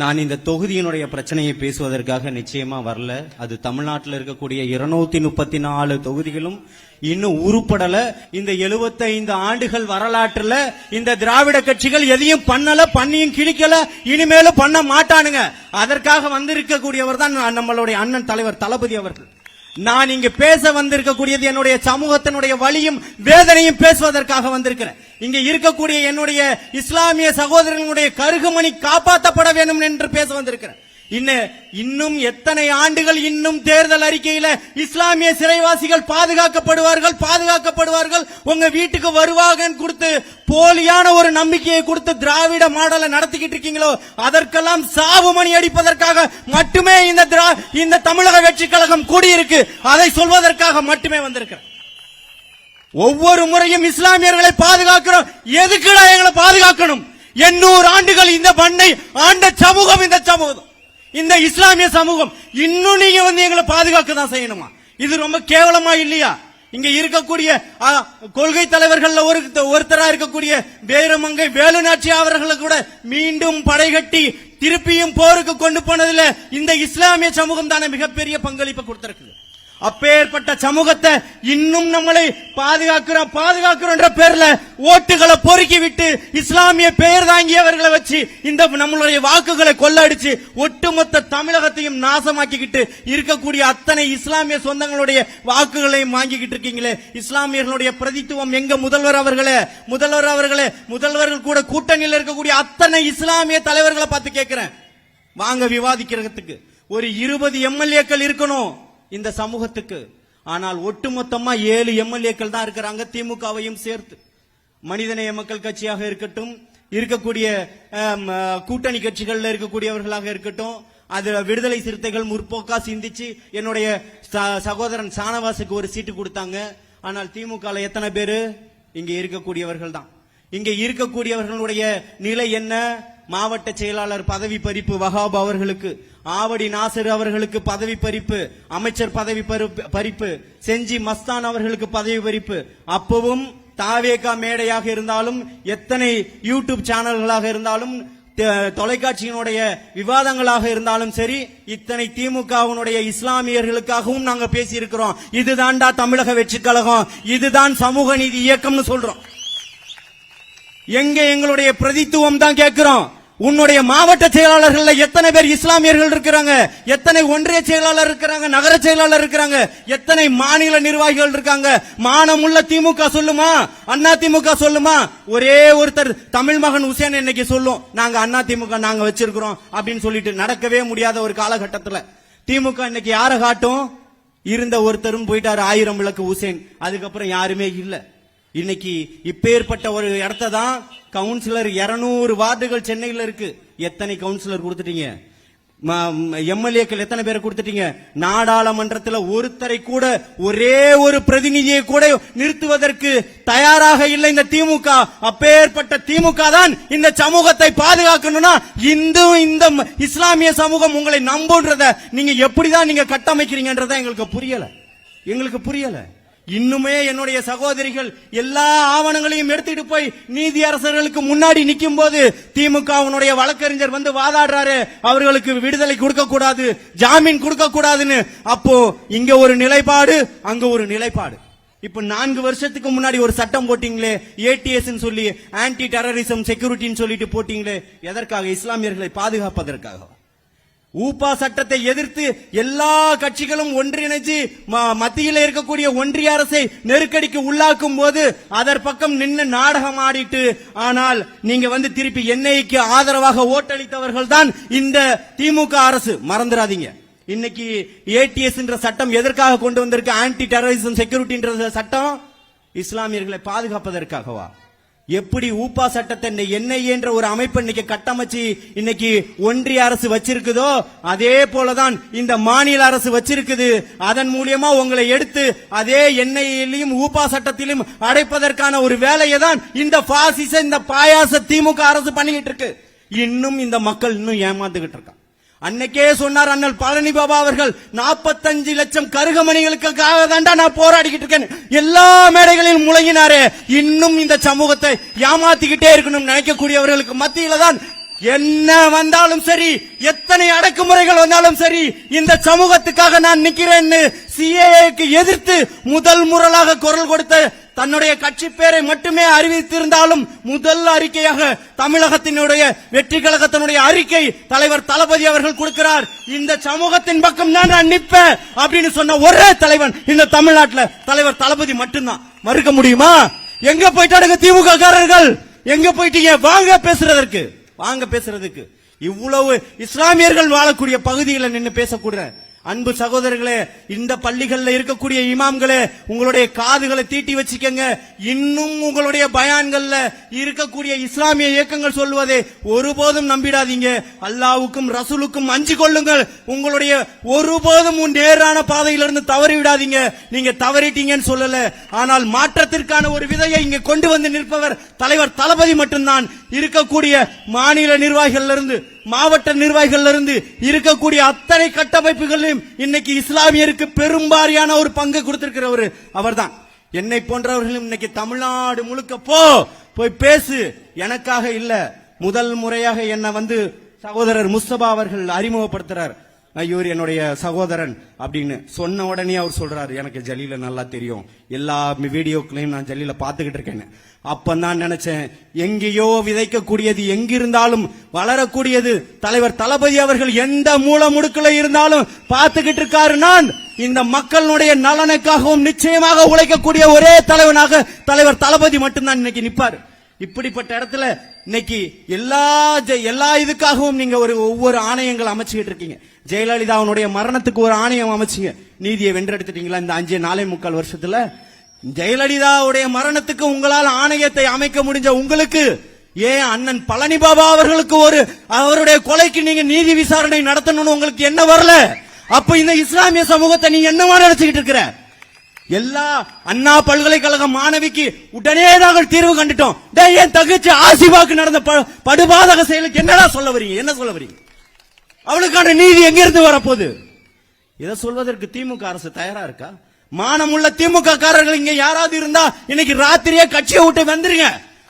நான் இந்த தொகுதியினுடைய பிரச்சனையை பேசுவதற்காக நிச்சயமா வரல. அது தமிழ்நாட்டில் இருக்கக்கூடிய 234 தொகுதிகளும் இன்னும் உருப்படல. இந்த 75 ஆண்டுகள் வரலாற்றுல இந்த திராவிட கட்சிகள் எதையும் பண்ணல, பண்ணியும் கிழிக்கல, இனிமேலும் பண்ண மாட்டானுங்க. அதற்காக வந்திருக்கக்கூடியவர் தான் நம்மளுடைய அண்ணன் தலைவர் தளபதி அவர்கள். நான் இங்கு பேச வந்திருக்கக்கூடியது என்னுடைய சமூகத்தினுடைய வலியும் வேதனையும் பேசுவதற்காக வந்திருக்கிறேன். இங்க இருக்கக்கூடிய என்னுடைய இஸ்லாமிய சகோதரர்களுடைய கருகுமணி காப்பாற்றப்பட வேண்டும் என்று பேச வந்திருக்கிறேன். இன்னும் எத்தனை ஆண்டுகள் இன்னும் தேர்தல் அறிக்கையில இஸ்லாமிய சிறைவாசிகள் பாதுகாக்கப்படுவார்கள், உங்க வீட்டுக்கு வருவாங்க கொடுத்து போலியான ஒரு நம்பிக்கையை கொடுத்து திராவிட மாடலை நடத்திக்கிட்டு இருக்கீங்களோ, அதற்கெல்லாம் சாவு மணி அடிப்பதற்காக மட்டுமே இந்த தமிழக வெற்றி கழகம் கூடியிருக்கு. அதை சொல்வதற்காக மட்டுமே வந்திருக்கிறேன். ஒவ்வொரு முறையும் இஸ்லாமியர்களை பாதுகாக்கிறோம். எதுக்குடா எங்களை பாதுகாக்கணும்? 800 ஆண்டுகள் இந்த மண்ணை ஆண்ட சமூகம் இந்த சமூகம், இந்த இஸ்லாமிய சமூகம். இன்னும் நீங்க எங்களை பாதுகாக்க தான் செய்யணுமா? இது ரொம்ப கேவலமா இல்லையா? இங்க இருக்கக்கூடிய கொள்கை தலைவர்கள் ஒருத்தரா இருக்கக்கூடிய வேலுமங்கை வேலுநாச்சி அவர்களை கூட மீண்டும் படைகட்டி திருப்பியும் போருக்கு கொண்டு போனதுல இந்த இஸ்லாமிய சமூகம் தானே மிகப்பெரிய பங்களிப்பு கொடுத்திருக்கு. அப்பேற்பட்ட சமூகத்தை இன்னும் நம்மளை பாதுகாக்கிறோம் என்ற பேர்ல ஓட்டுகளை பொறுக்கி விட்டு இஸ்லாமிய பெயர் தாங்கியவர்களை வச்சு இந்த நம்மளுடைய வாக்குகளை கொள்ளடிச்சு ஒட்டுமொத்த தமிழகத்தையும் நாசமாக்கிக்கிட்டு இருக்கக்கூடிய அத்தனை இஸ்லாமிய சொந்தங்களுடைய வாக்குகளையும் வாங்கிக்கிட்டு இருக்கீங்களே. இஸ்லாமியர்களுடைய பிரதித்துவம் எங்க? முதல்வர் முதல்வர்கள் கூட கூட்டணியில் இருக்கக்கூடிய அத்தனை இஸ்லாமிய தலைவர்களை பார்த்து கேட்கிறேன், வாங்க விவாதிக்கிறதுக்கு. ஒரு 20 எம்எல்ஏக்கள் இருக்கணும் இந்த சமூகத்துக்கு. ஆனால் ஒட்டுமொத்தமா 7 எம்எல்ஏக்கள் தான் இருக்கிறாங்க, திமுகவையும் சேர்த்து. மனிதநேய மக்கள் கட்சியாக இருக்கட்டும், இருக்கக்கூடிய கூட்டணி கட்சிகள்ல இருக்கக்கூடியவர்களாக இருக்கட்டும், அது விடுதலை சிறுத்தைகள் முற்போக்கா சிந்திச்சு என்னுடைய சகோதரன் சானவாசுக்கு ஒரு சீட்டு கொடுத்தாங்க. ஆனால் திமுக எத்தனை பேரு? இங்க இருக்கக்கூடியவர்கள் தான். இங்க இருக்கக்கூடியவர்களுடைய நிலை என்ன? மாவட்ட செயலாளர் பதவி பறிப்பு வஹாப் அவர்களுக்கு, ஆவடி நாசர் அவர்களுக்கு பதவி பறிப்பு, அமைச்சர் பதவி பறிப்பு, செஞ்சி மஸ்தான் அவர்களுக்கு பதவி பறிப்பு. அப்பவும் தாவேகா மேடையாக இருந்தாலும், எத்தனை யூடியூப் சேனல்களாக இருந்தாலும், தொலைக்காட்சியினுடைய விவாதங்களாக இருந்தாலும் சரி, இத்தனை திமுகவினுடைய இஸ்லாமியர்களுக்காகவும் நாங்க பேசி இருக்கிறோம். இதுதான்டா தமிழக வெற்றி கழகம், இதுதான் சமூக நீதி இயக்கம்னு சொல்றோம். எங்க எங்களுடைய பிரதித்துவம் தான் கேட்கிறோம். உன்னுடைய மாவட்ட செயலாளர்கள் எத்தனை பேர் இஸ்லாமியர்கள் இருக்கிறாங்க? எத்தனை ஒன்றிய செயலாளர் இருக்கிறாங்க? நகர செயலாளர் இருக்கிறாங்க? எத்தனை மாநில நிர்வாகிகள் இருக்காங்க? மானமுள்ள திமுக சொல்லுமா? அண்ணா திமுக சொல்லுமா? ஒரே ஒருத்தர் தமிழ் மகன் உசேன் இன்னைக்கு சொல்லும், நாங்க அண்ணா திமுக நாங்க வச்சிருக்கிறோம் அப்படின்னு சொல்லிட்டு. நடக்கவே முடியாத ஒரு காலகட்டத்தில் திமுக இன்னைக்கு யாரை காட்டும்? இருந்த ஒருத்தரும் போயிட்டாரு, 1000 விளக்கு உசேன். அதுக்கப்புறம் யாருமே இல்ல. இன்னைக்கு இப்பேற்பட்ட ஒரு இடத்த தான் கவுன்சிலர் 200 வார்டுகள் சென்னையில் இருக்கு. எத்தனை கவுன்சிலர் கொடுத்துட்டீங்க? எம்எல்ஏக்கள் எத்தனை பேரை கொடுத்துட்டீங்க? நாடாளுமன்றத்தில் ஒருத்தரை கூட, ஒரே ஒரு பிரதிநிதியை கூட நிறுத்துவதற்கு தயாராக இல்லை இந்த திமுக. அப்பேற்பட்ட திமுக தான் இந்த சமூகத்தை பாதுகாக்கணும்னா இந்த இஸ்லாமிய சமூகம் உங்களை நம்புன்றத நீங்க எப்படிதான் நீங்க கட்டமைக்கிறீங்கன்றத எங்களுக்கு புரியல. இன்னுமே என்னுடைய சகோதரிகள் எல்லா ஆவணங்களையும் எடுத்துட்டு போய் நீதி அரசர்களுக்கு முன்னாடி நிற்கும் போது திமுகவினுடைய வழக்கறிஞர் வந்து வாதாடுறாரு, அவர்களுக்கு விடுதலை கொடுக்க கூடாது, ஜாமீன் கொடுக்க கூடாதுன்னு. அப்போ இங்க ஒரு நிலைப்பாடு, அங்க ஒரு நிலைப்பாடு. இப்ப 4 வருஷத்துக்கு முன்னாடி ஒரு சட்டம் போட்டீங்களே, ஏடிஎஸ் சொல்லி, ஆன்டி டெரரிசம் செக்யூரிட்டின்னு சொல்லிட்டு போட்டீங்களே, எதற்காக? இஸ்லாமியர்களை பாதுகாப்பதற்காக. ஊப்பா சட்டத்தை எதிர்த்து எல்லா கட்சிகளும் ஒன்றிணைச்சு மத்தியில் இருக்கக்கூடிய ஒன்றிய அரசை நெருக்கடிக்கு உள்ளாக்கும் போது அதன் பக்கம் நின்று நாடகம் ஆடிட்டு, ஆனால் நீங்க திருப்பி என்ஐக்கு ஆதரவாக ஓட்டளித்தவர்கள் தான் இந்த திமுக அரசு. மறந்துடாதீங்க. இன்னைக்கு ஏடிஎஸ் சட்டம் எதற்காக கொண்டு வந்திருக்கு? ஆன்டி டெரரிசம் செக்யூரிட்டி சட்டம் இஸ்லாமியர்களை பாதுகாப்பதற்காகவா? எப்படி ஊப்பா சட்டத்தை என்ஐஏ என்ற ஒரு அமைப்பு இன்னைக்கு கட்டமைச்சு இன்னைக்கு ஒன்றிய அரசு வச்சிருக்குதோ, அதே போலதான் இந்த மாநில அரசு வச்சிருக்குது. அதன் மூலியமா உங்களை எடுத்து அதே என்ஐஏலையும் ஊப்பா சட்டத்திலும் அடைப்பதற்கான ஒரு வேலையை தான் இந்த பாசிச, இந்த பாயாச திமுக அரசு பண்ணிக்கிட்டு இருக்கு. இன்னும் இந்த மக்கள் இன்னும் ஏமாந்துகிட்டு இருக்காங்க. அன்னைக்கே சொன்னார் அண்ணல் பழனி பாபா அவர்கள், 45 லட்சம் கருகமணிகளுக்காக தாண்டா நான் போராடிக்கிட்டு இருக்கேன், எல்லா மேடைகளிலும் முழங்கினாரே. இன்னும் இந்த சமூகத்தை ஏமாத்திக்கிட்டே இருக்கணும் நினைக்கக்கூடியவர்களுக்கு மத்தியில தான் என்ன வந்தாலும் சரி, எத்தனை அடக்குமுறைகள் வந்தாலும் சரி, இந்த சமூகத்துக்காக நான் நிக்கிறேன்னு சிஏஏக்கு எதிர்த்து முதல் முறையாக குரல் கொடுத்த தன்னுடைய கட்சி பேரை மட்டுமே அறிவித்திருந்தாலும் முதல் அறிக்கையாக தமிழகத்தினுடைய வெற்றி கழகத்தினுடைய அறிக்கை தலைவர் தளபதி அவர்கள் கொடுக்கிறார். இந்த சமூகத்தின் பக்கம் தான் நான் நிற்பேன் அப்படின்னு சொன்ன ஒரே தலைவன் இந்த தமிழ்நாட்டில் தலைவர் தளபதி மட்டும்தான். மறுக்க முடியுமா? எங்க போயிட்டாங்க திமுக காரர்கள்? எங்க போயிட்டீங்க? வாங்க பேசுறதற்கு, வாங்க பேசுறதுக்கு. இவ்வளவு இஸ்லாமியர்கள் வாழக்கூடிய பகுதியில் நின்று பேசக்கூடிய அன்பு சகோதரர்களே, இந்த பள்ளிகள்ல இருக்கக்கூடிய இமாம்களே, உங்களுடைய காதுகளை தீட்டி வச்சுக்கங்க. இன்னும் உங்களுடைய பயான்கள்ல இருக்கக்கூடிய இஸ்லாமிய இயக்கங்கள் சொல்வதை ஒருபோதும் நம்பிடாதீங்க. அல்லாவுக்கும் ரசூலுக்கும் அஞ்சு கொள்ளுங்கள். உங்களுடைய ஒருபோதும் நேரான பாதையிலிருந்து தவறி விடாதீங்க. நீங்க தவறிட்டீங்கன்னு சொல்லல, ஆனால் மாற்றத்திற்கான ஒரு விதையை இங்க கொண்டு வந்து நிற்பவர் தலைவர் தளபதி மட்டும்தான். இருக்கக்கூடிய மாநில நிர்வாகிகள் இருந்து மாவட்ட நிர்வாகிகள் இருந்து இருக்கக்கூடிய அத்தனை கட்டமைப்புகளையும் இன்னைக்கு இஸ்லாமியருக்கு பெரும்பாரியான ஒரு பங்கு கொடுத்திருக்கிறவர் அவர்தான். என்னை போன்றவர்களும் இன்னைக்கு தமிழ்நாடு முழுக்க போய் பேசு. எனக்காக இல்ல, முதல் முறையாக என்ன வந்து சகோதரர் முஸ்தபா அவர்கள் அறிமுகப்படுத்துறார். இவர் என்னுடைய சகோதரன் அப்படின்னு சொன்ன உடனே அவர் சொல்றாரு, எனக்கு ஜலீல நல்லா தெரியும், எல்லா வீடியோக்களையும் நான் ஜலீல பாத்துக்கிட்டு இருக்கேன். அப்பதான் நினைச்சேன், எங்கேயோ விதைக்கக்கூடியது எங்கிருந்தாலும் வளரக்கூடியது தலைவர் தளபதி அவர்கள் எந்த மூல முடுக்கல இருந்தாலும் பார்த்துக்கிட்டு இருக்காரு. நான் இந்த மக்களுடைய நலனுக்காகவும் நிச்சயமாக உழைக்கக்கூடிய ஒரே தலைவனாக தலைவர் தளபதி மட்டும்தான் இன்னைக்கு நிப்பாரு. இப்படிப்பட்ட இடத்துல இன்னைக்கு எல்லா இதுக்காகவும் நீங்க ஒவ்வொரு ஆணையங்கள் அமைச்சுக்கிட்டு இருக்கீங்க. ஜெயலலிதாவுடைய மரணத்துக்கு ஒரு ஆணையம் அமைச்சிங்க, நீதியை வென்றெடுத்துட்டீங்களா? இந்த 5.25 வருஷத்துல ஜெயலலிதாவுடைய மரணத்துக்கு உங்களால் ஆணையத்தை அமைக்க முடிஞ்ச உங்களுக்கு ஏன் அண்ணன் பழனி பாபா அவர்களுக்கு அவருடைய கொலைக்கு நீங்க நீதி விசாரணை நடத்தணும்னு உங்களுக்கு என்ன வரல? அப்ப இந்த இஸ்லாமிய சமூகத்தை நீங்க என்னவா நினைச்சுக்கிட்டு இருக்கிற? எல்லா அண்ணா பல்கலைக்கழக மாணவிக்கு உடனே நாங்கள் தீர்வு கண்டுட்டோம். என் தகச்சு ஆசிபாக்கு நடந்த படுபாதக செயலுக்கு என்னடா சொல்ல வரீங்க? என்ன சொல்ல வரீங்க? அவளுக்கான நீதி எங்கிருந்து வரப்போகுது? இதை சொல்வதற்கு திமுக அரசு தயாரா இருக்கா? மானமுள்ள திமுக காரர்கள் இங்க யாராவது இருந்தா இன்னைக்கு ராத்திரியே கட்சியை விட்டு வந்துருங்க.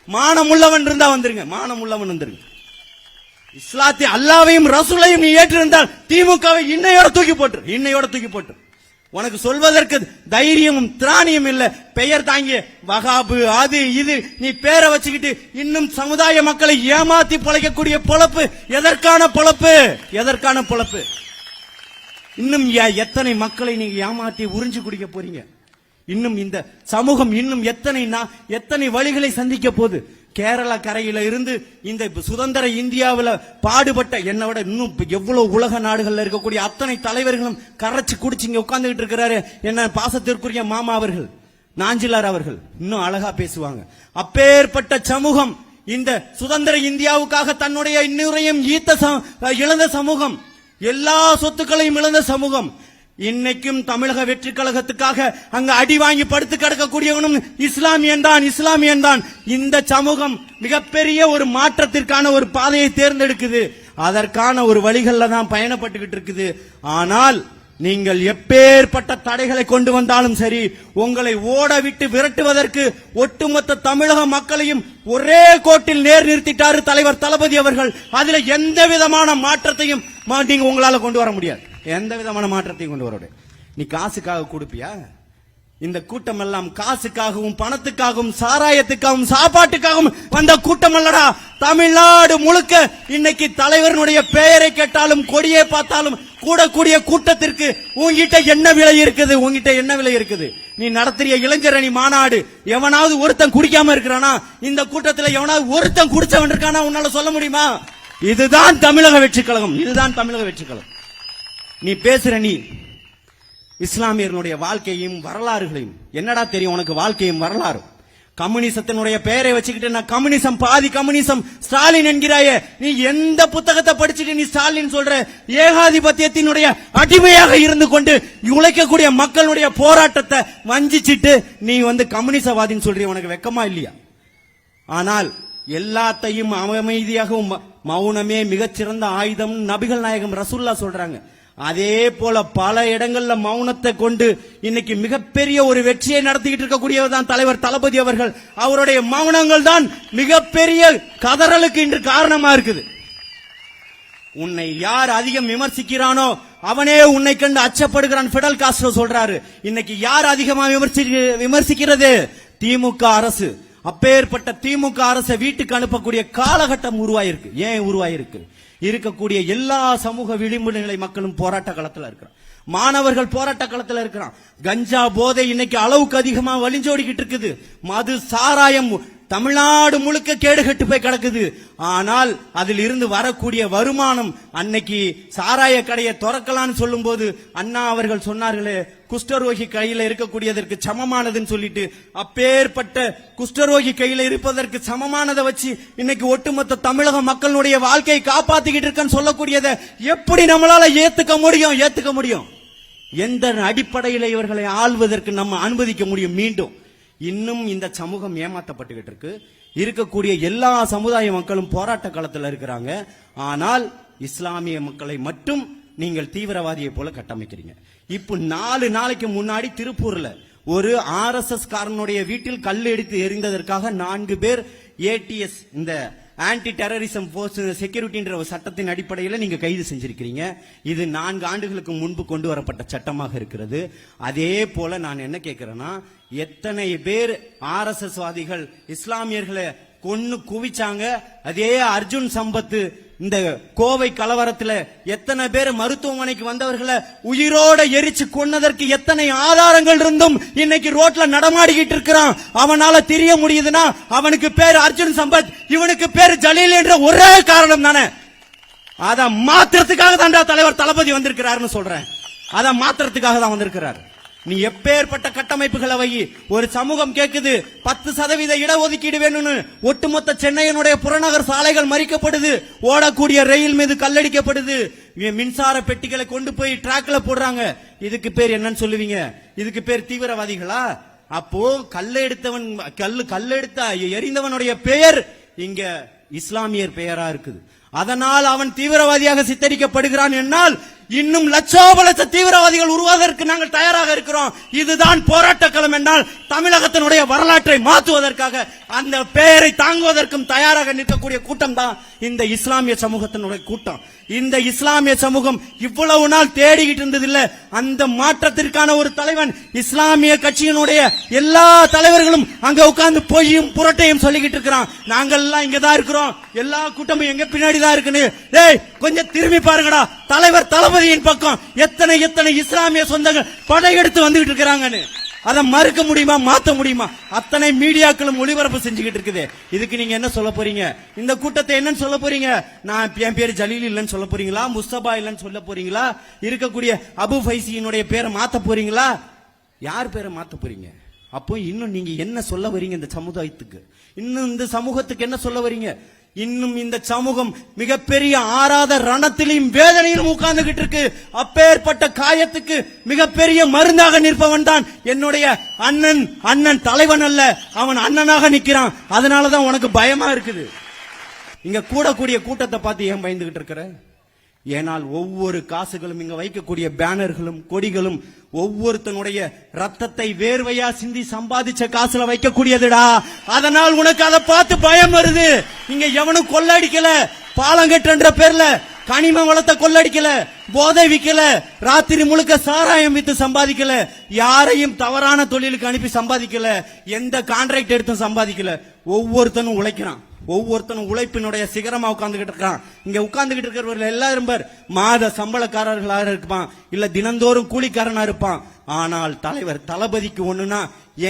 மானமுள்ளவன் இருந்தா வந்துருங்க, மானமுள்ளவன் வந்துருங்க. இஸ்லாத்தை அல்லாவையும் ரசூலையும் நீ ஏற்றிருந்தால் திமுகவை இன்னையோட தூக்கி போட்டு உனக்கு சொல்வதற்கு தைரியமும் திராணியும் இல்ல. பெயர் தாங்கிய வகாபு அது இது நீ பேரை வச்சுக்கிட்டு இன்னும் சமுதாய மக்களை ஏமாத்தி பொழைக்கக்கூடிய பொழப்பு எதற்கான பொழப்பு? இன்னும் எத்தனை மக்களை நீங்க ஏமாத்தி உறிஞ்சு குடிக்க போறீங்க? இன்னும் இந்த சமூகம் இன்னும் எத்தனை வழிகளை சந்திக்க போகுது? கேரளா கரையில இருந்து இந்த சுதந்திர இந்தியாவில் பாடுபட்ட என்னோட இன்னும் எவ்வளவு உலக நாடுகள்ல இருக்கக்கூடிய அத்தனை தலைவர்களும் கரைச்சு குடிச்சு இங்க உட்கார்ந்துகிட்டு இருக்கிறாரு. என்ன பாசத்திற்குரிய மாமா அவர்கள், நாஞ்சிலார் அவர்கள் இன்னும் அழகா பேசுவாங்க. அப்பேற்பட்ட சமூகம் இந்த சுதந்திர இந்தியாவுக்காக தன்னுடைய இன்னுரையும் இழந்த சமூகம், எல்லா சொத்துக்களையும் இழந்த சமூகம். இன்னைக்கும் தமிழக வெற்றி கழகத்துக்காக அங்க அடி வாங்கி படுத்து கிடக்கக்கூடியவனும் இஸ்லாமியன் தான். இந்த சமூகம் மிகப்பெரிய ஒரு மாற்றத்திற்கான ஒரு பாதையை தேர்ந்தெடுக்குது. அதற்கான ஒரு வழிகள்ல தான் பயணப்பட்டுக்கிட்டு இருக்குது. ஆனால் நீங்கள் எப்பேற்பட்ட தடைகளை கொண்டு வந்தாலும் சரி, உங்களை ஓட விட்டு விரட்டுவதற்கு ஒட்டுமொத்த தமிழக மக்களையும் ஒரே கோட்டில் நேர் நிறுத்திட்டாரு தலைவர் தளபதி அவர்கள். அதுல எந்த விதமான மாற்றத்தையும் நீங்க உங்களால கொண்டு வர முடியாது. எந்த விதமான மாற்றத்தையும் கொண்டு வர முடியாது. நீ காசுக்காக கொடுப்பியா? இந்த கூட்டம் எல்லாம் காசுக்காகவும் பணத்துக்காகவும் சாராயத்துக்காகவும் சாப்பாட்டுக்காகவும் வந்த கூட்டம் அல்லடா. தமிழ்நாடு முழுக்க இன்னைக்கு தலைவருடைய பெயரை கேட்டாலும் கொடியை பார்த்தாலும் கூடக்கூடிய கூட்டத்திற்கு உங்ககிட்ட என்ன விலை இருக்குது? நீ நடத்திய இளைஞரணி மாநாடு எவனாவது ஒருத்தன் குடிக்காம இருக்கிறானா? இந்த கூட்டத்தில் எவனாவது ஒருத்தன் குடிச்சவன் இருக்கானா? உன்னால சொல்ல முடியுமா? இதுதான் தமிழக வெற்றி கழகம். நீ பேசுற நீ இஸ்லாமியர்களுடைய வாழ்க்கையும் வரலாறுகளையும் என்னடா தெரியும் உனக்கு? வாழ்க்கையும் வரலாறு. கம்யூனிசத்தினுடைய பெயரை வச்சுக்கிட்டு நான் கம்யூனிசம் பாதி கம்யூனிசம் ஸ்டாலின் என்கிறாயே, நீ எந்த புத்தகத்தை படிச்சுட்டு நீ ஸ்டாலின் சொல்ற? ஏகாதிபத்தியத்தினுடைய அடிமையாக இருந்து கொண்டு உழைக்கக்கூடிய மக்களுடைய போராட்டத்தை வஞ்சிச்சிட்டு நீ கம்யூனிசவாதின்னு சொல்றிய, உனக்கு வெக்கமா இல்லையா? ஆனால் எல்லாத்தையும் அமைதியாகவும் மௌனமே மிகச்சிறந்த ஆயுதம் நபிகள் நாயகம் ரசூல்லா சொல்றாங்க. அதே போல பல இடங்கள்ல மௌனத்தை கொண்டு இன்னைக்கு மிகப்பெரிய ஒரு வெற்றியை நடத்திக்கிட்டு இருக்கக்கூடியவர் தான் தலைவர் தளபதி அவர்கள். அவருடைய மௌனங்கள் தான் மிகப்பெரிய கதறலுக்கு இன்று காரணமா இருக்குது. உன்னை யார் அதிகம் விமர்சிக்கிறானோ அவனே உன்னை கண்டு அச்சப்படுகிறான். பிடல் காஸ்ட்ரோ சொல்றாரு. இன்னைக்கு யார் அதிகமா விமர்சிக்கிறது? திமுக அரசு. அப்பேற்பட்ட திமுக அரசை வீட்டுக்கு அனுப்பக்கூடிய காலகட்டம் உருவாயிருக்கு. ஏன் உருவாயிருக்கு? இருக்கக்கூடிய எல்லா சமூக விளிம்பு நிலை மக்களும் போராட்ட களத்துல இருக்கிறான். மாணவர்கள் போராட்ட களத்துல இருக்கிறான். கஞ்சா போதை இன்னைக்கு அளவுக்கு அதிகமா வலிஞ்சோடிக்கிட்டு இருக்குது. மது சாராயம் தமிழ்நாடு முழுக்க கேடுகட்டு போய் கிடக்குது. ஆனால் அதில் இருந்து வரக்கூடிய வருமானம், அன்னைக்கு சாராய கடையை திறக்கலான்னு சொல்லும் போது அண்ணா அவர்கள் சொன்னார்களே, குஷ்டரோகி கையில இருக்கக்கூடியதற்கு சமமானதுன்னு சொல்லிட்டு, அப்பேற்பட்ட குஷ்டரோகி கையில இருப்பதற்கு சமமானதை வச்சு இன்னைக்கு ஒட்டுமொத்த தமிழக மக்களுடைய வாழ்க்கையை காப்பாத்திக்கிட்டு இருக்கன்னு சொல்லக்கூடியதை எப்படி நம்மளால ஏத்துக்க முடியும்? எந்த அடிப்படையில் இவர்களை ஆள்வதற்கு நம்ம அனுமதிக்க முடியும்? மீண்டும் இன்னும் இந்த சமூகம் ஏமாற்றப்பட்டுகிட்டு இருக்கு. இருக்கக்கூடிய எல்லா சமுதாய மக்களும் போராட்ட காலத்தில் இருக்கிறாங்க. ஆனால் இஸ்லாமிய மக்களை மட்டும் நீங்கள் தீவிரவாதியை போல கட்டமைக்கிறீங்க. இப்போ 4 நாளைக்கு முன்னாடி திருப்பூர்ல ஒரு RSS காரனுடைய வீட்டில் கல் எடுத்து எறிந்ததற்காக 4 பேர் ATS, இந்த ஆன்டி டெரரிசம் போர்ஸ் செக்யூரிட்டின்ற சட்டத்தின் அடிப்படையில் நீங்க கைது செஞ்சிருக்கிறீங்க. இது 4 ஆண்டுகளுக்கு முன்பு கொண்டு வரப்பட்ட சட்டமாக இருக்கிறது. அதே போல நான் என்ன கேட்கிறேன்னா, எத்தனை பேர் RSS வாதிகள் இஸ்லாமியர்களை கொன்னு குவிச்சாங்க? அதே அர்ஜுன் சம்பத் இந்த கோவை கலவரத்தில் எத்தனை பேர் மருத்துவமனைக்கு வந்தவர்களை உயிரோட எரிச்சு கொன்னதற்கு எத்தனை ஆதாரங்கள் இருந்தும் இன்னைக்கு ரோட்ல நடமாடிக்கிட்டு இருக்கிறான். அவனால தெரிய முடியுதுன்னா அவனுக்கு பேர் அர்ஜுன் சம்பத், இவனுக்கு பேர் ஜலீல் என்ற ஒரே காரணம் தானே. அதை மாத்திரத்துக்காக தான் தலைவர் தளபதி வந்திருக்கிறாருன்னு சொல்றேன். அதை மாத்திரத்துக்காக தான் வந்திருக்கிறார். நீ எப்பேற்பட்ட கட்டமைப்புகளை வை. ஒரு சமூகம் கேக்குது 10% இடஒதுக்கீடு வேணும்னு. ஒட்டுமொத்த சென்னையினுடைய புறநகர் சாலைகள் மறிக்கப்படுது. ஓடக்கூடிய ரயில் மீது கல்லடிக்கப்படுது. மின்சார பெட்டிகளை கொண்டு போய் டிராக்ல போடுறாங்க. இதுக்கு பேர் என்னன்னு சொல்லுவீங்க? இதுக்கு பேர் தீவிரவாதிகளா? அப்போ கல்லெடுத்த எரிந்தவனுடைய பெயர் இங்க இஸ்லாமியர் பெயரா இருக்குது. அதனால் அவன் தீவிரவாதியாக சித்தரிக்கப்படுகிறான். என்னால் இன்னும் லட்சோப லட்ச தீவிரவாதிகள் உருவாவதற்கு நாங்கள் தயாராக இருக்கிறோம். இதுதான் போராட்ட களம் என்றால் தமிழகத்தினுடைய வரலாற்றை மாற்றுவதற்காக அந்த பெயரை தாங்குவதற்கும் தயாராக நிற்கக்கூடிய கூட்டம் தான் இந்த இஸ்லாமிய சமூகத்தினுடைய கூட்டம். இந்த இஸ்லாமிய சமூகம் இவ்வளவு நாள் தேடிக்கிட்டு இருந்ததில்ல. அந்த மாற்றத்திற்கான ஒரு தலைவன் இஸ்லாமிய கட்சியினுடைய எல்லா தலைவர்களும் அங்க உட்கார்ந்து பொய்யும் புரட்டையும் சொல்லிக்கிட்டு இருக்கிறான். நாங்கள் எல்லாம் இங்கதான் இருக்கிறோம், எல்லா கூட்டமும் எங்க பின்னாடி தான் இருக்குன்னு. கொஞ்சம் திரும்பி பாருங்கடா, தலைவர் தளபதியின் பக்கம் எத்தனை இஸ்லாமிய சொந்தங்கள் படையெடுத்து வந்துகிட்டு இருக்கிறாங்கன்னு. அதை மறுக்க முடியுமா? மாத்த முடியுமா? அத்தனை மீடியாக்களும் ஒளிபரப்பு செஞ்சுக்கிட்டு இருக்குது. இதுக்கு நீங்க என்ன சொல்ல போறீங்க? இந்த கூட்டத்தை என்னன்னு சொல்ல போறீங்க? நான் என் பேர் ஜலீல் இல்லைன்னு சொல்ல போறீங்களா? முஸ்தபா இல்லைன்னு சொல்ல போறீங்களா? இருக்கக்கூடிய அபு ஃபைசியினுடைய பேரை மாத்த போறீங்களா? யார் பேரை மாத்த போறீங்க? அப்போ இன்னும் நீங்க என்ன சொல்ல வரீங்க இந்த சமுதாயத்துக்கு? இன்னும் இந்த சமூகத்துக்கு என்ன சொல்ல வரீங்க? இன்னும் இந்த சமூகம் மிகப்பெரிய ஆறாத ரணத்திலும் வேதனையிலும் உட்கார்ந்துகிட்டு இருக்கு. அப்பேற்பட்ட காயத்துக்கு மிகப்பெரிய மருந்தாக நிற்பவன் தான் என்னுடைய அண்ணன் தலைவன் அல்ல, அவன் அண்ணனாக நிக்கிறான். அதனாலதான் உனக்கு பயமா இருக்குது. இங்க கூடக்கூடிய கூட்டத்தை பார்த்து ஏன் பயந்துகிட்டு இருக்கிற? ஏனால் ஒவ்வொரு காசுகளும் இங்க வைக்கக்கூடிய பேனர்களும் கொடிகளும் ஒவ்வொருத்தனுடைய ரத்தத்தை வேர்வையா சிந்தி சம்பாதிச்ச காசுல வைக்கக்கூடியதுடா. அதனால் உனக்கு அதை பார்த்து பயம் வருது. இங்க எவனும் கொள்ளடிக்கல, பாலங்கெட்டுன்ற பேர்ல கனிம வளத்தை கொள்ளடிக்கல, போதை விக்கல, ராத்திரி முழுக்க சாராயம் வித்து சம்பாதிக்கல, யாரையும் தவறான தொழிலுக்கு அனுப்பி சம்பாதிக்கல, எந்த கான்ட்ராக்ட் எடுத்தும் சம்பாதிக்கல. ஒவ்வொருத்தனும் உழைக்கிறான். ஒவ்வொருத்தனும் உழைப்பினுடைய சிகரமா உட்கார்ந்துகிட்டு இருக்கான். இங்க உட்கார்ந்துகிட்டு இருக்கிறவர்கள் எல்லாரும் மாத சம்பளக்காரர்களாக இருப்பான், இல்ல தினந்தோறும் கூலிக்காரனா இருப்பான். ஆனால் தலைவர் தளபதிக்கு ஒண்ணுனா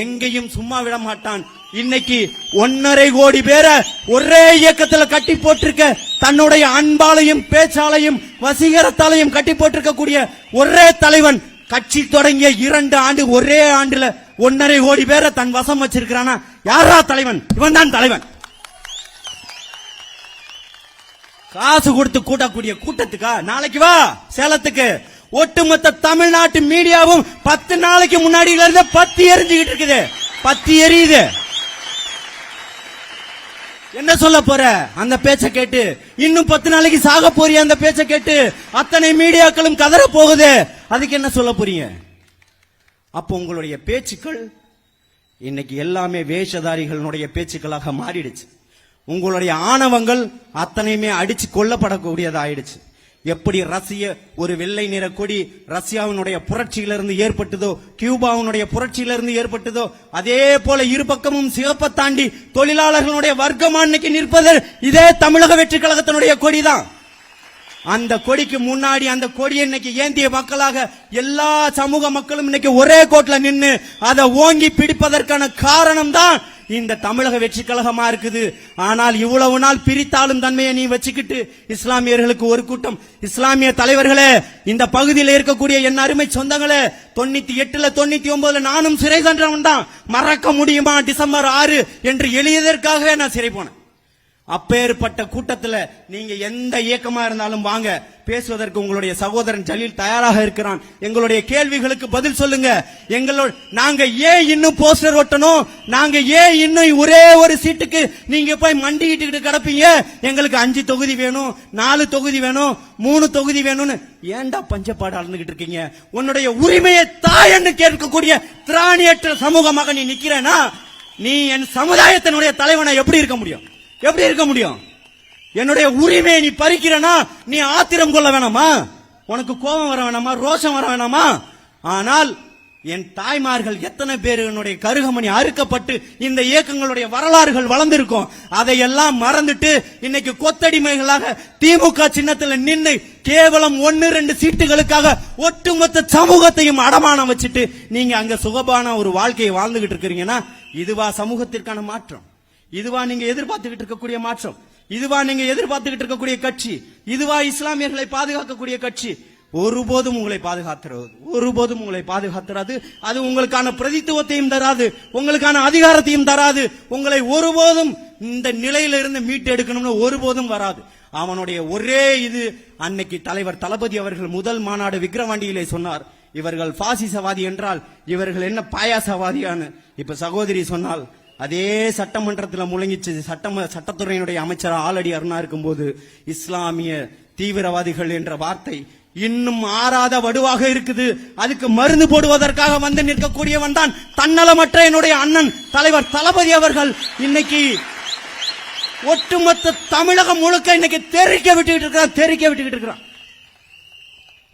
எங்கேயும் சும்மா விட மாட்டான். இன்னைக்கு 1.5 கோடி பேரை ஒரே இயக்கத்துல கட்டி போட்டிருக்க, தன்னுடைய அன்பாலையும் பேச்சாலையும் வசீகரத்தாலையும் கட்டி போட்டிருக்க கூடிய ஒரே தலைவன். கட்சி தொடங்கிய 2 ஆண்டு ஒரே ஆண்டுல 1.5 கோடி பேரை தன் வசம் வச்சிருக்கிறானா? யாரா தலைவன்? இவன் தான் தலைவன். காசு கொடுத்து கூட்டக்கூடிய கூட்டத்துக்கா? நாளைக்கு வா சேலத்துக்கு. ஒட்டுமொத்த தமிழ்நாட்டு மீடியாவும் 10 நாளைக்கு முன்னாடி இருந்து பத்தி எரிஞ்சுக்கிட்டு இருக்குது. பத்தி எரியுது. என்ன சொல்ல போற அந்த பேச்ச கேட்டு? இன்னும் 10 நாளைக்கு சாக போறிய அந்த பேச்ச கேட்டு? அத்தனை மீடியாக்களும் கதற போகுது. அதுக்கு என்ன சொல்ல போறீங்க? அப்போ உங்களுடைய பேச்சுக்கள் இன்னைக்கு எல்லாமே வேஷதாரிகளுடைய பேச்சுக்களாக மாறிடுச்சு. உங்களுடைய ஆணவங்கள் அத்தனையுமே அடிச்சு கொல்லப்படக்கூடியதாயிடுச்சு. எப்படி ரஷ்ய ஒரு வெள்ளை நிற கொடி ரஷ்யாவினுடைய புரட்சியிலிருந்து ஏற்பட்டதோ, கியூபாவினுடைய புரட்சியிலிருந்து ஏற்பட்டதோ, அதே போல இரு பக்கமும் சிவப்பை தாண்டி தொழிலாளர்களுடைய வர்க்கமா இன்னைக்கு நிற்பது இதே தமிழக வெற்றி கழகத்தினுடைய கொடிதான். அந்த கொடிக்கு முன்னாடி அந்த கொடியை இன்னைக்கு ஏந்திய மக்களாக எல்லா சமூக மக்களும் இன்னைக்கு ஒரே கோட்ல நின்னு அதை ஓங்கி பிடிப்பதற்கான காரணம் தான் இந்த தமிழக வெற்றி கழகமா இருக்குது. ஆனால் இவ்வளவு நாள் பிரித்தாளும் தன்மையை நீ வச்சுக்கிட்டு இஸ்லாமியர்களுக்கு ஒரு கூட்டம், இஸ்லாமிய தலைவர்களே, இந்த பகுதியில் இருக்கக்கூடிய என் அருமை சொந்தங்களே, 98ல 99ல நானும் சிறை சென்றவன் தான். மறக்க முடியுமா டிசம்பர் 6 என்று எழுதியதற்காகவே நான் சிறை போனேன். அப்பேற்பட்ட கூட்டத்தில் நீங்க எந்த இயக்கமா இருந்தாலும் வாங்க, பேசுவதற்கு உங்களுடைய சகோதரன் ஜலீல் தயாராக இருக்கிறான். எங்களுடைய கேள்விகளுக்கு பதில் சொல்லுங்க. நாங்க ஏன் இன்னும் போஸ்டர் ஒட்டணும், நாங்க ஏன் இன்னும் ஒரே ஒரு சீட்டுக்கு நீங்க போய் மண்டிக்கிட்டு கிடப்பீங்க, எங்களுக்கு 5 தொகுதி வேணும், 4 தொகுதி வேணும், 3 தொகுதி வேணும்னு ஏண்டா பஞ்சப்பாடு அளந்துகிட்டு இருக்கீங்க? உன்னுடைய உரிமையை தாயன்னு கேட்கக்கூடிய திராணியற்ற சமூகமாக நீ நிக்கிறேனா? நீ என் சமுதாயத்தினுடைய தலைவனை எப்படி இருக்க முடியும்? எப்படி இருக்க முடியும்? என்னுடைய உரிமையை நீ பறிக்கிறனா நீ ஆத்திரம் கொள்ள வேணாமா? உனக்கு கோபம் வர வேணாமா? ரோஷம் வர வேணாமா? ஆனால் என் தாய்மார்கள் எத்தனை பேர் என்னுடைய கருகமணி அறுக்கப்பட்டு இந்த இயக்கங்களுடைய வரலாறுகள் வளர்ந்திருக்கும். அதையெல்லாம் மறந்துட்டு இன்னைக்கு கொத்தடிமைகளாக திமுக சின்னத்தில் நின்று கேவலம் 1-2 சீட்டுகளுக்காக ஒட்டுமொத்த சமூகத்தையும் அடமானம் வச்சுட்டு நீங்க அங்க சுகபான ஒரு வாழ்க்கையை வாழ்ந்துகிட்டு இருக்கிறீங்கன்னா, இதுவா சமூகத்திற்கான மாற்றம்? இதுவா நீங்க எதிர்பார்த்துக்கிட்டு இருக்கக்கூடிய மாற்றம்? இதுவா நீங்க எதிர்பார்த்துக்கிட்டு இருக்கக்கூடிய கட்சி? இதுவா இஸ்லாமியர்களை பாதுகாக்கக்கூடிய கட்சி? ஒருபோதும் உங்களை பாதுகாத்துறாது. அது உங்களுக்கான பிரதித்துவத்தையும் தராது, உங்களுக்கான அதிகாரத்தையும் தராது. உங்களை ஒருபோதும் இந்த நிலையிலிருந்து மீட்டு எடுக்கணும்னு ஒருபோதும் வராது. அவனுடைய ஒரே இது, அன்னைக்கு தலைவர் தளபதி அவர்கள் முதல் மாநாடு விக்கிரவாண்டியிலே சொன்னார், இவர்கள் பாசிசவாதி என்றால் இவர்கள் என்ன பாயாசவாதியான்னு. இப்ப சகோதரி சொன்னால் அதே சட்டமன்றத்தில் முழங்கிச்சு. சட்டத்துறையினுடைய அமைச்சர் ஆலடி அருணா இருக்கும்போது இஸ்லாமிய தீவிரவாதிகள் என்ற வார்த்தை இன்னும் ஆறாத வடுவாக இருக்குது. அதுக்கு மருந்து போடுவதற்காக வந்து நிற்கக்கூடியவன் தான் தன்னலமற்ற என்னுடைய அண்ணன் தலைவர் தளபதி அவர்கள். இன்னைக்கு ஒட்டுமொத்த தமிழகம் முழுக்க இன்னைக்கு தெரிக்க விட்டுக்கிட்டு இருக்கிறான்.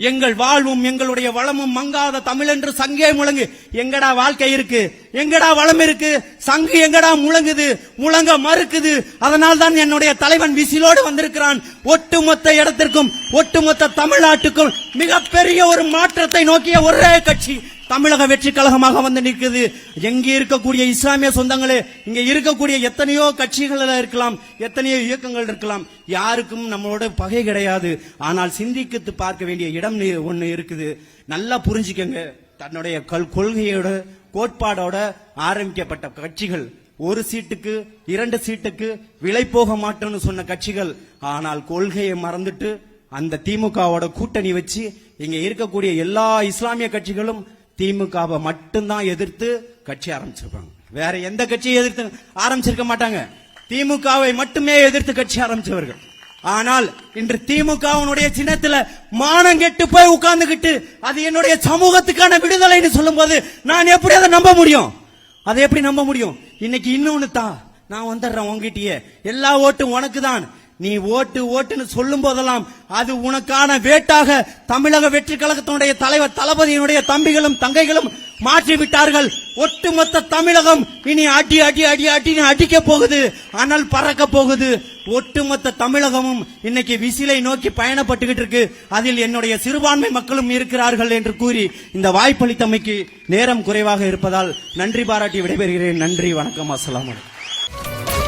எங்கள் வாழ்வும் எங்களுடைய வளமும் மங்காத தமிழ் என்று சங்கே முழங்கு. எங்கடா வாழ்க்கை இருக்கு? எங்கடா வளம் இருக்கு? சங்கு எங்கடா முழங்குது? முழங்க மறுக்குது. அதனால் தான் என்னுடைய தலைவன் விசிலோடு வந்திருக்கிறான். ஒட்டுமொத்த இடத்திற்கும் ஒட்டுமொத்த தமிழ்நாட்டுக்கும் மிகப்பெரிய ஒரு மாற்றத்தை நோக்கிய ஒரே கட்சி தமிழக வெற்றி கழகமாக வந்து நிற்குது. எங்க இருக்கக்கூடிய இஸ்லாமிய சொந்தங்களே, இங்க இருக்கக்கூடிய எத்தனையோ கட்சிகள் இருக்கலாம், எத்தனையோ இயக்கங்கள் இருக்கலாம், யாருக்கும் நம்மளோட பகை கிடையாது. ஆனால் சிந்தித்து பார்க்க வேண்டிய இடம் ஒண்ணு இருக்குது. நல்லா புரிஞ்சுக்கங்க. தன்னுடைய கொள்கையோட கோட்பாடோட ஆரம்பிக்கப்பட்ட கட்சிகள், 1 சீட்டுக்கு 2 சீட்டுக்கு விலை போக மாட்டோம்னு சொன்ன கட்சிகள். ஆனால் கொள்கையை மறந்துட்டு அந்த திமுகவோட கூட்டணி வச்சு இங்க இருக்கக்கூடிய எல்லா இஸ்லாமிய கட்சிகளும் திமுகவை மட்டும்தான் எதிர்த்து கட்சி ஆரம்பிச்சிருப்பாங்க. வேற எந்த கட்சியை எதிர்த்து ஆரம்பிச்சிருக்க மாட்டாங்க. திமுகவை மட்டுமே எதிர்த்து கட்சி ஆரம்பிச்சவர்கள். ஆனால் இன்று திமுகவுடைய சின்னத்துல மானம் கெட்டு போய் உட்கார்ந்துகிட்டு அது என்னுடைய சமூகத்துக்கான விடுதலைன்னு சொல்லும் போது நான் எப்படி அதை நம்ப முடியும்? அதை எப்படி நம்ப முடியும்? இன்னைக்கு இன்னொன்னு தான், நான் வந்துடுறேன் உங்ககிட்டயே, எல்லா ஓட்டும் உனக்கு தான். நீ ஓட்டுன்னு சொல்லும் போதெல்லாம் அது உனக்கான வேட்டாக தமிழக வெற்றி கழகத்தினுடைய தலைவர் தளபதியினுடைய தம்பிகளும் தங்கைகளும் மாற்றி விட்டார்கள். ஒட்டுமொத்த தமிழகம் இனி அடி அடிக்க போகுது, ஆனால் பறக்க போகுது. ஒட்டுமொத்த தமிழகமும் இன்னைக்கு விசிலை நோக்கி பயணப்பட்டுகிட்டு இருக்கு. அதில் என்னுடைய சிறுபான்மை மக்களும் இருக்கிறார்கள் என்று கூறி இந்த வாய்ப்பளித்தமைக்கு நேரம் குறைவாக இருப்பதால் நன்றி பாராட்டி விடைபெறுகிறேன். நன்றி, வணக்கம், அஸ்ஸலாமு அலைக்கும்.